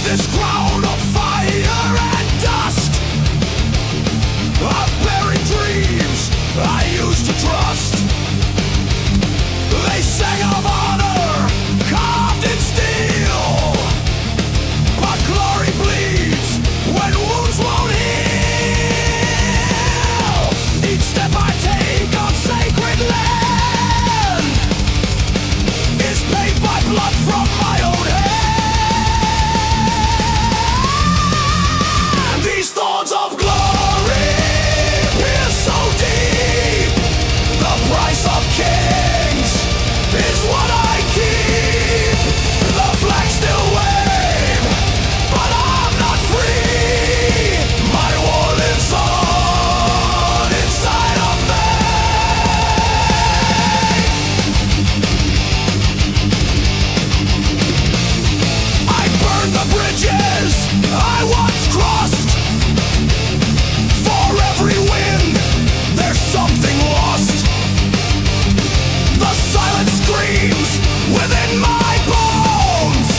This crown of fire and dust, I've buried dreams I used to trust. They sang of honor carved in steel, but glory bleeds when wounds won't heal. Each step I take on sacred land is paid by blood from my own hand. These thorns of glory pierce so deep. The price of kings is what I keep. The flag still wave, but I'm not free. My war lives on inside of me. I burn the bridges I once crossed. For every wind, there's something lost. The silence screams within my bones.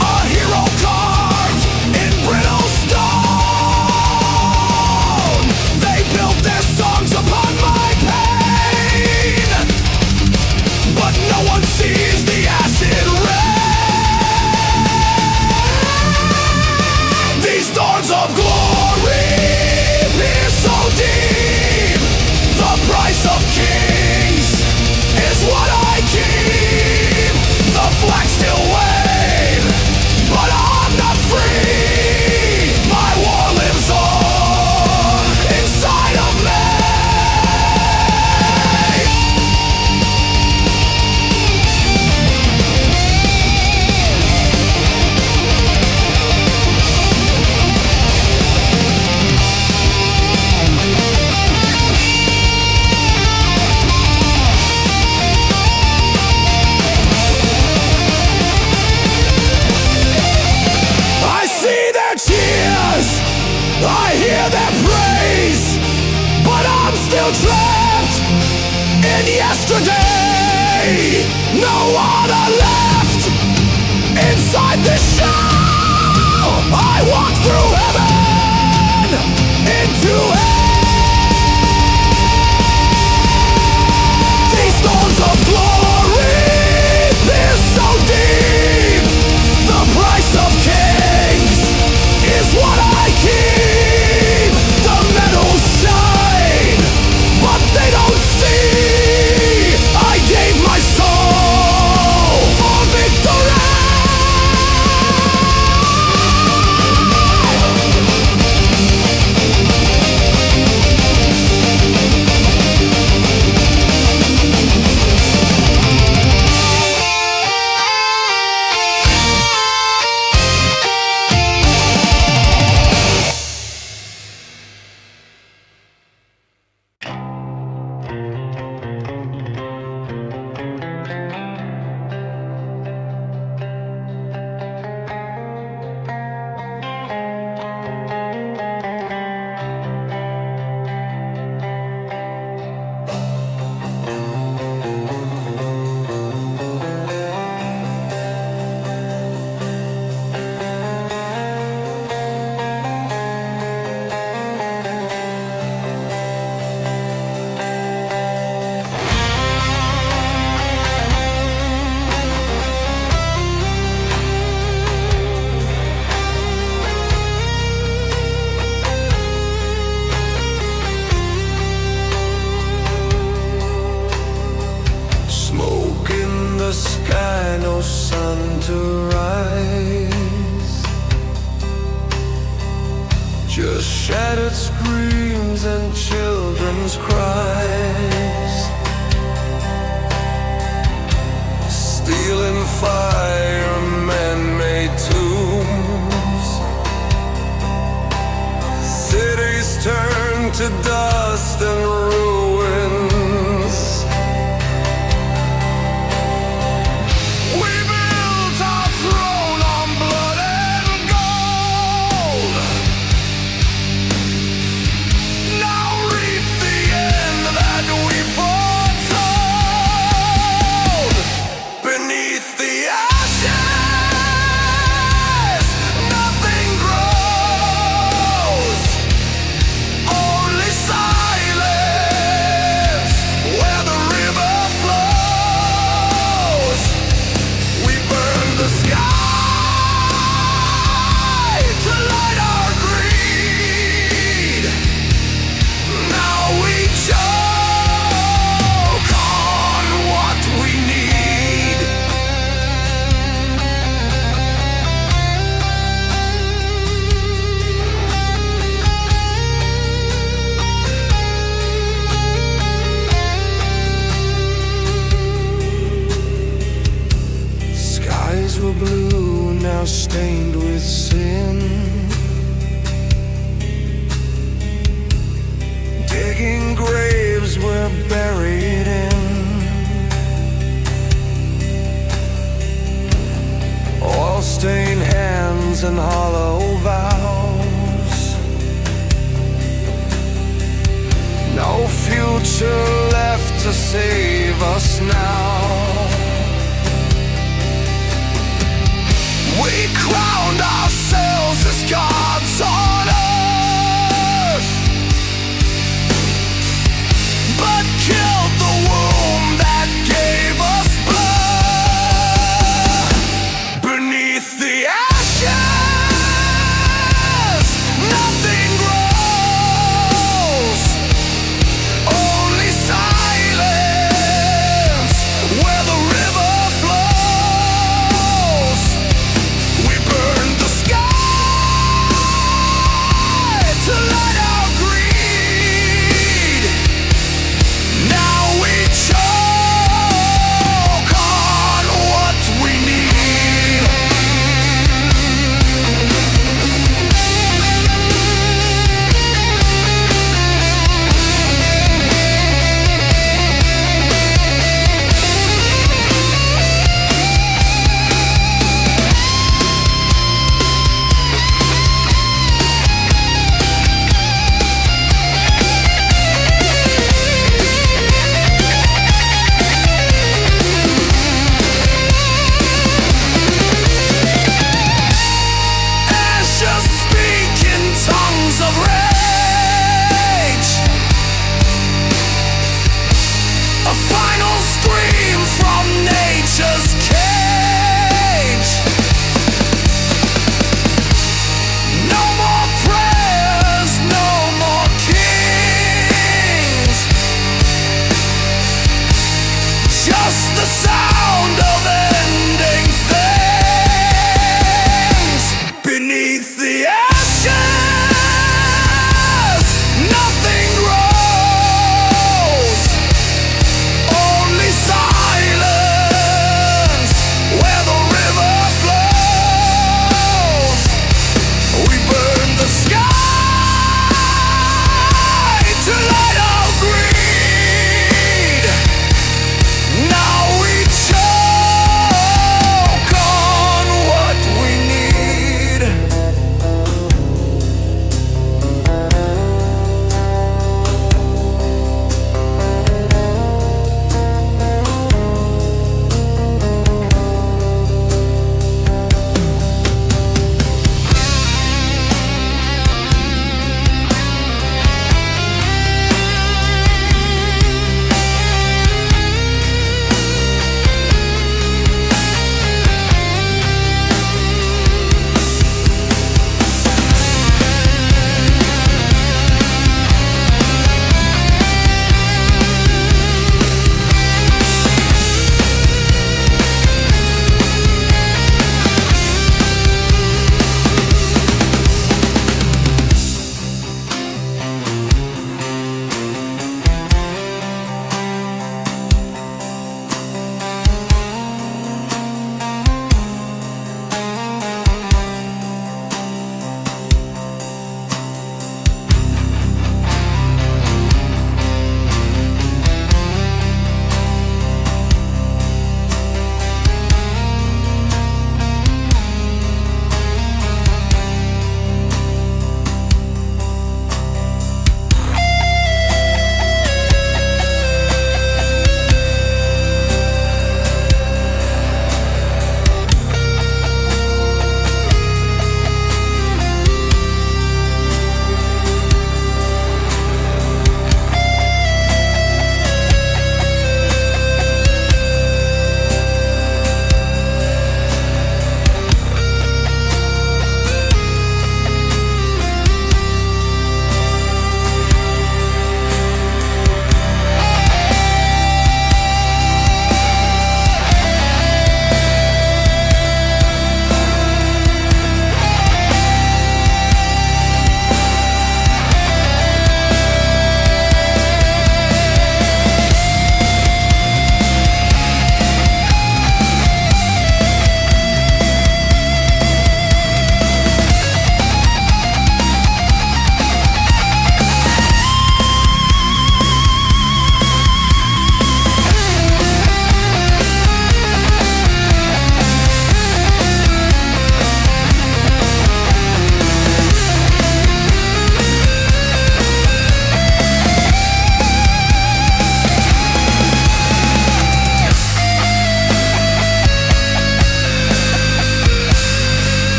A hero carved in brittle stone. They built their songs upon my pain, but no one sees the acid rain. These thorns of glory pierce so deep. The price of kings is what I keep. The flag still wave, but I'm not free. My war lives on inside of me. I hear their praise, but I'm still trapped in yesterday. No honor left inside this shell. I walk through heaven into hell. These thorns of glory pierce so deep. The price of kings is what I keep. The medals shine, but they don't see. I gave my soul for victory. Just shattered screams and children's cries. to dust and ruins. We built our throne on blood and gold. Now reap the end that we foretold. Beneath the ashes, nothing grows. Only silence where the river flows. We burn the sky to light our greed. Now we choke on what we need. Skies were blue, now stained with sin. Digging graves we're buried in. Oil-stained hands and hollow vows. No future left to save us now. We crowned ourselves as gods on earth, but killed the womb that gave us birth. Beneath the ashes, nothing grows. Only silence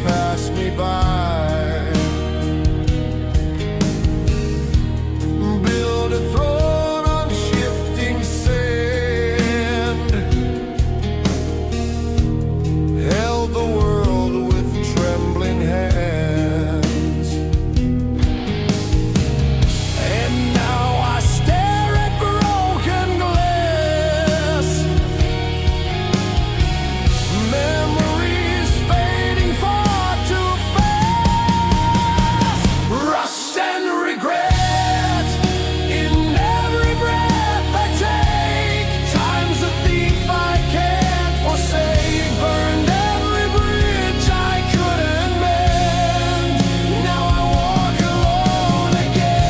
pass me by. Build a throne on shifting sand, held the world with trembling hands. And now I stare at broken glass, memories fading far too fast. Rust and regret in every breath I take. Time's a thief I can't forsake. Burned every bridge I couldn't mend. Now I walk alone again.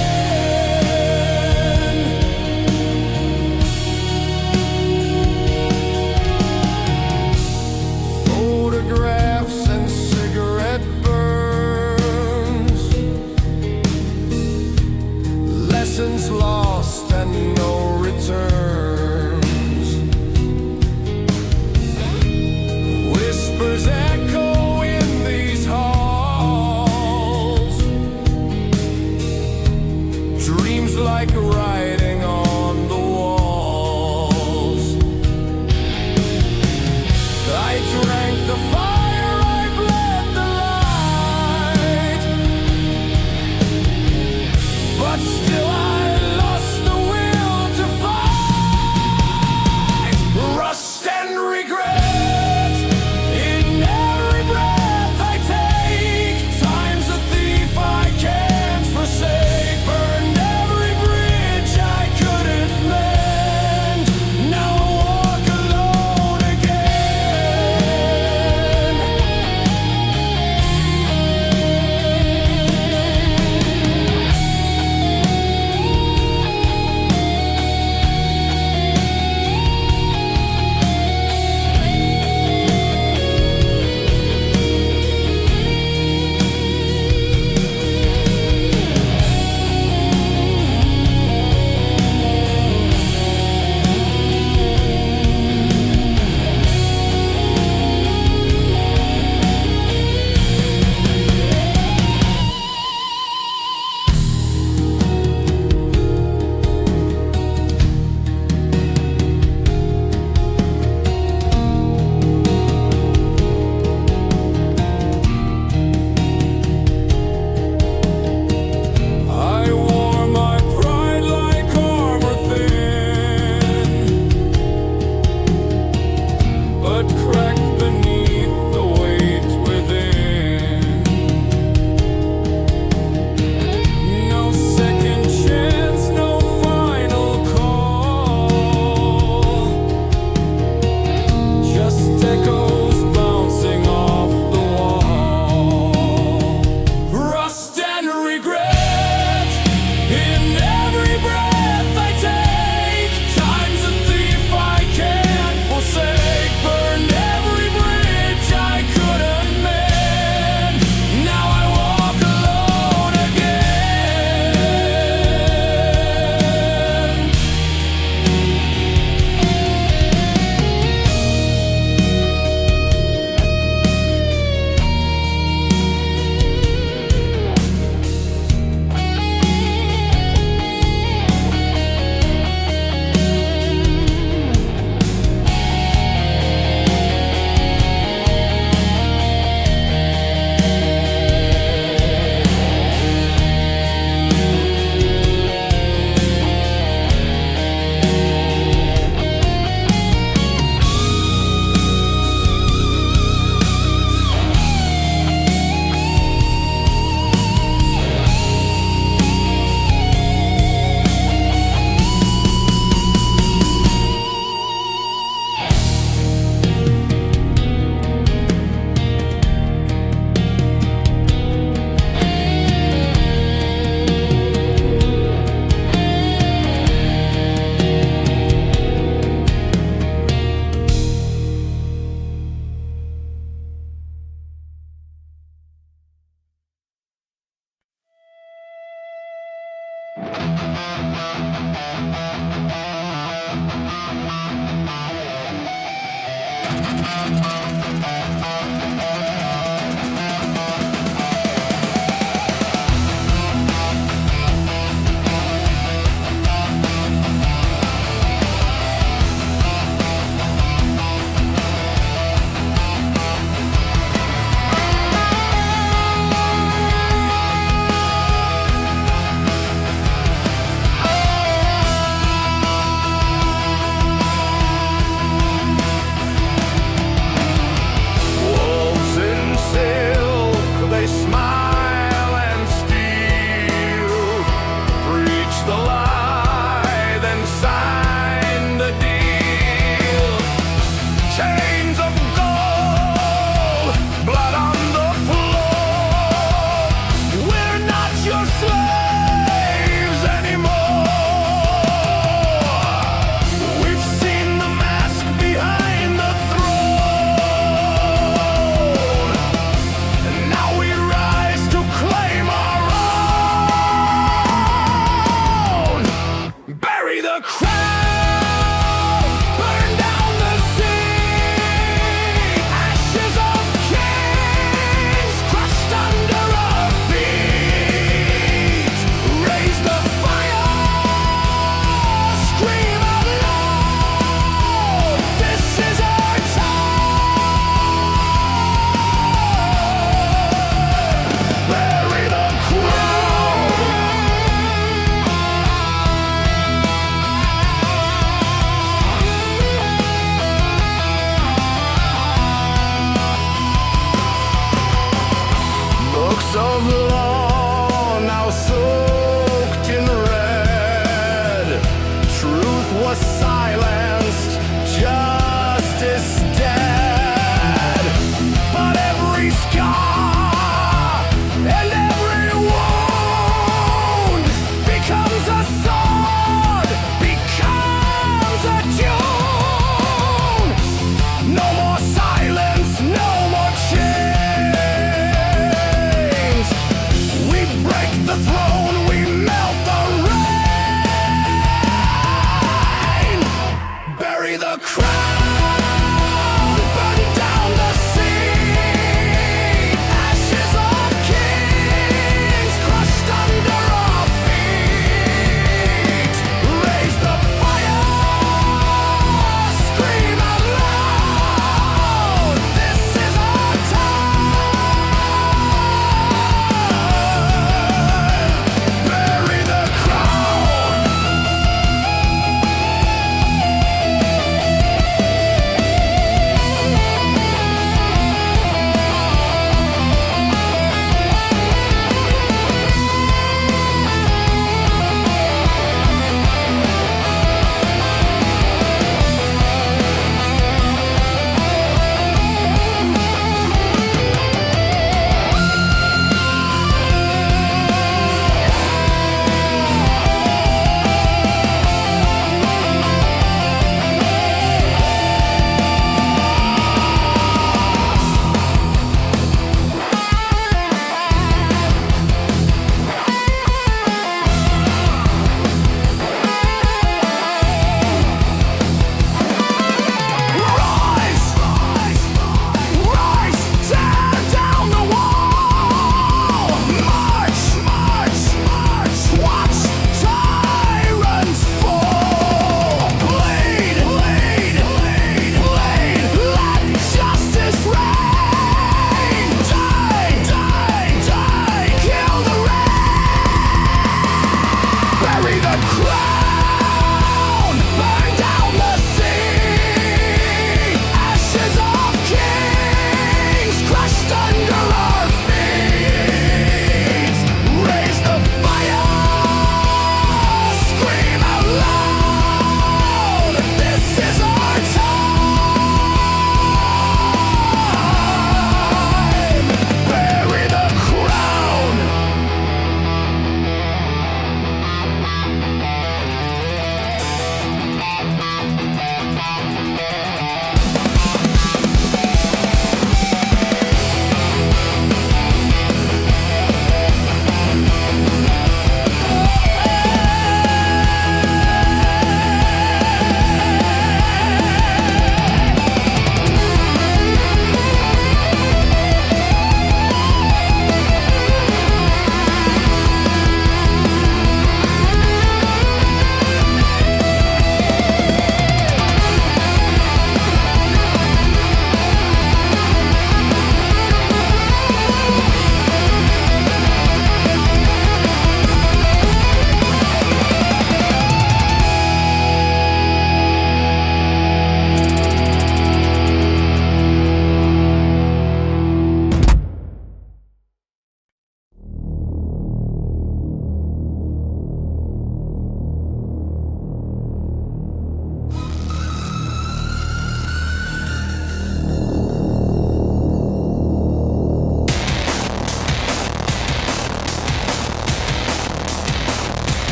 Photographs and cigarette burns, lessons lost and no returns. Whispers echo in these halls, dreams like writing on the walls. I drank the fire, I bled the light, but still I lost the will to fight. Rust and regret in every breath I take. Time's a thief I can't forsake. Burned every bridge I couldn't mend. Now I walk alone again. I wore my pride like armor thin, but cracked beneath the weight within. No second chance, no final call, just echoes bouncing off the wall. Rust and regret in every breath I take. Time's a thief I can't forsake. Burned every bridge I couldn't mend. Now I walk alone again.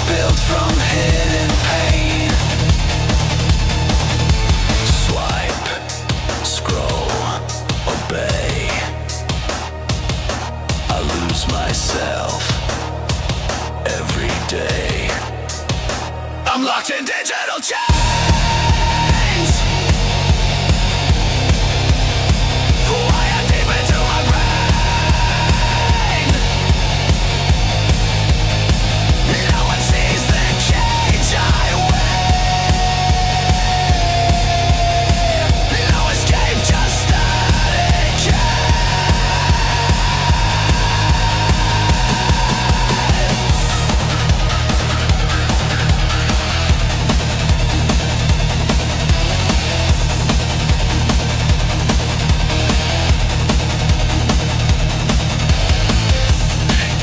built from hidden pain. Swipe, scroll, obey. I lose myself every day. I'm locked in digital chains. Wired deep into my brain. No one sees the cage I wear. No escape, just static.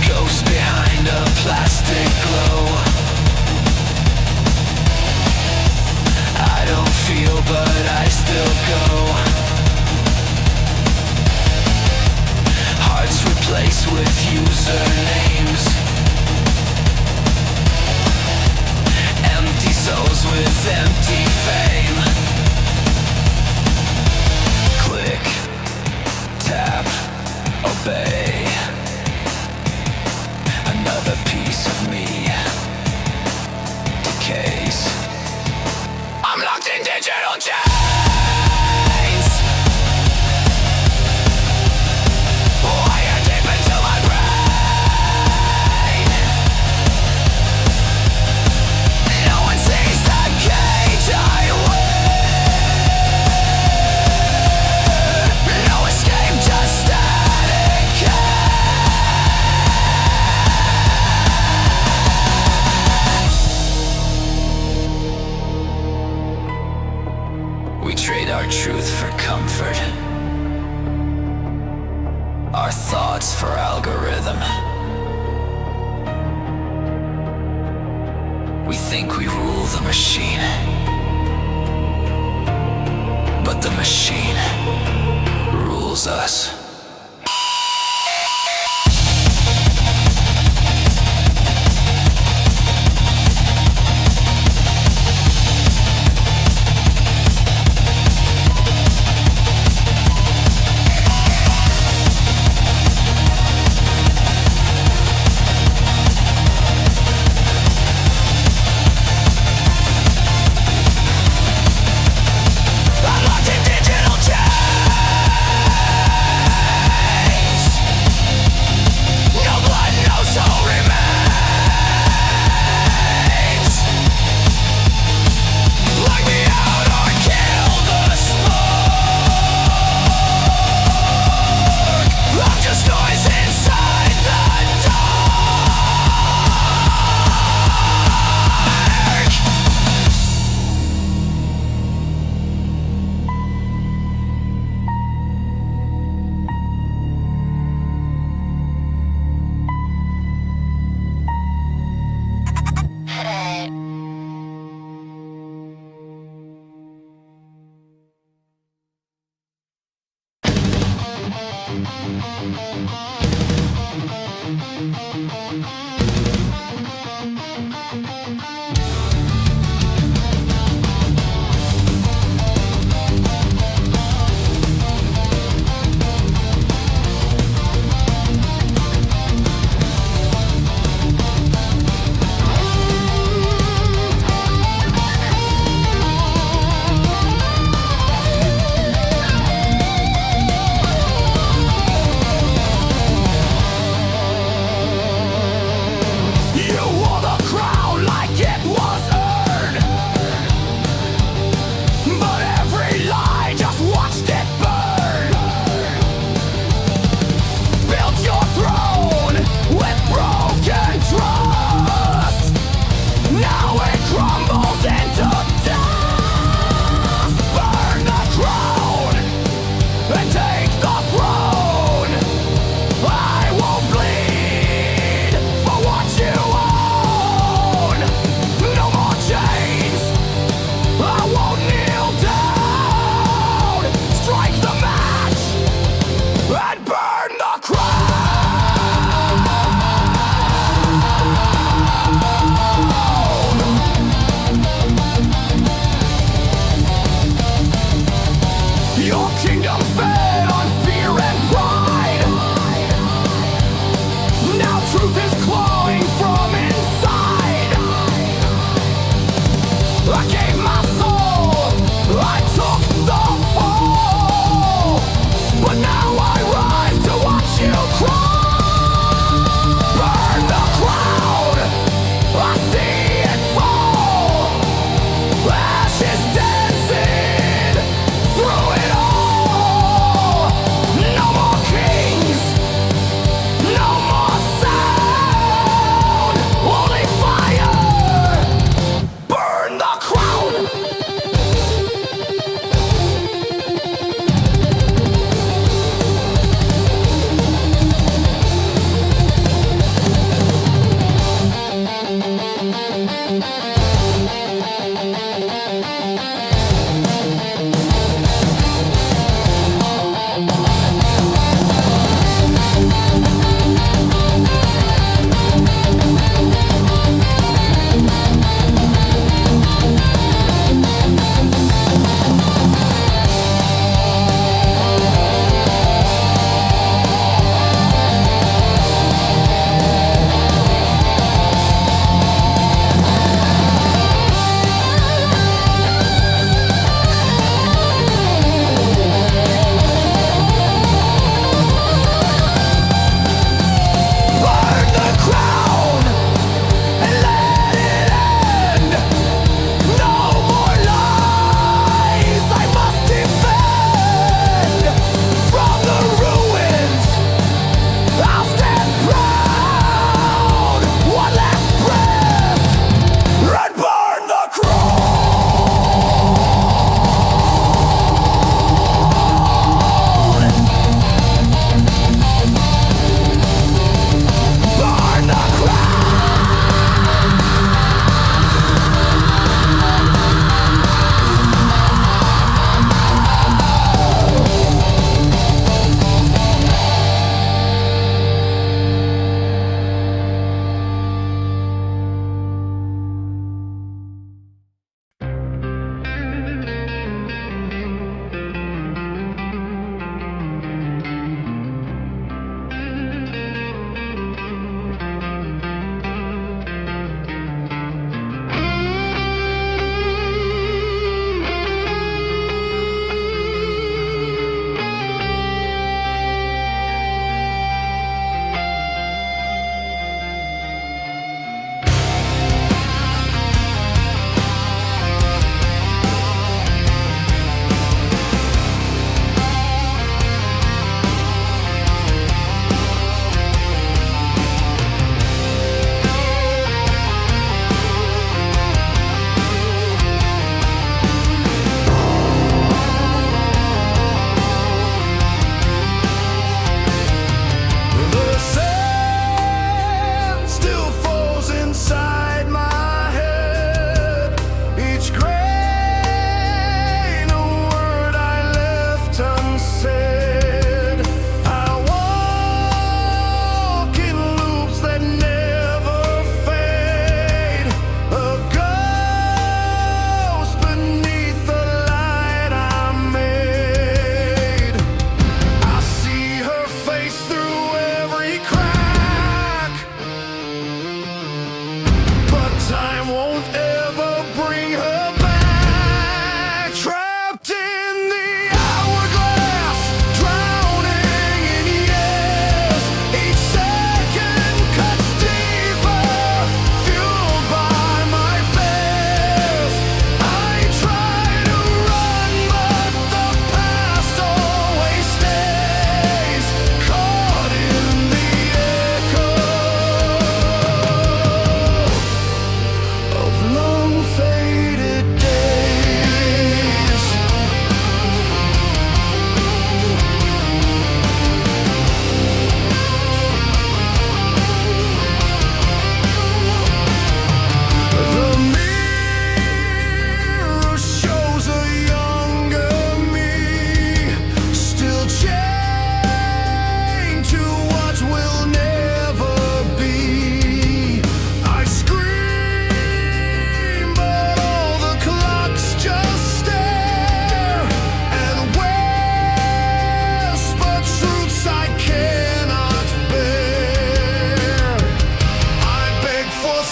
Ghost behind a plastic glow. I don't feel, but I still go. Hearts replaced with usernames. Empty souls with empty fame. Click, tap, obey. Another piece of me decays. I'm locked in digital chains. Wired deep into my brain. No one sees the cage I wear. No escape, just static. We trade our truth for comfort, our thoughts for algorithm. We think we rule the machine, but the machine rules us. I'm locked in digital chains. No blood, no soul remains. Plug me out or kill the spark. I'm just noise inside the dark.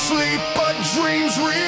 sleep, but dreams real.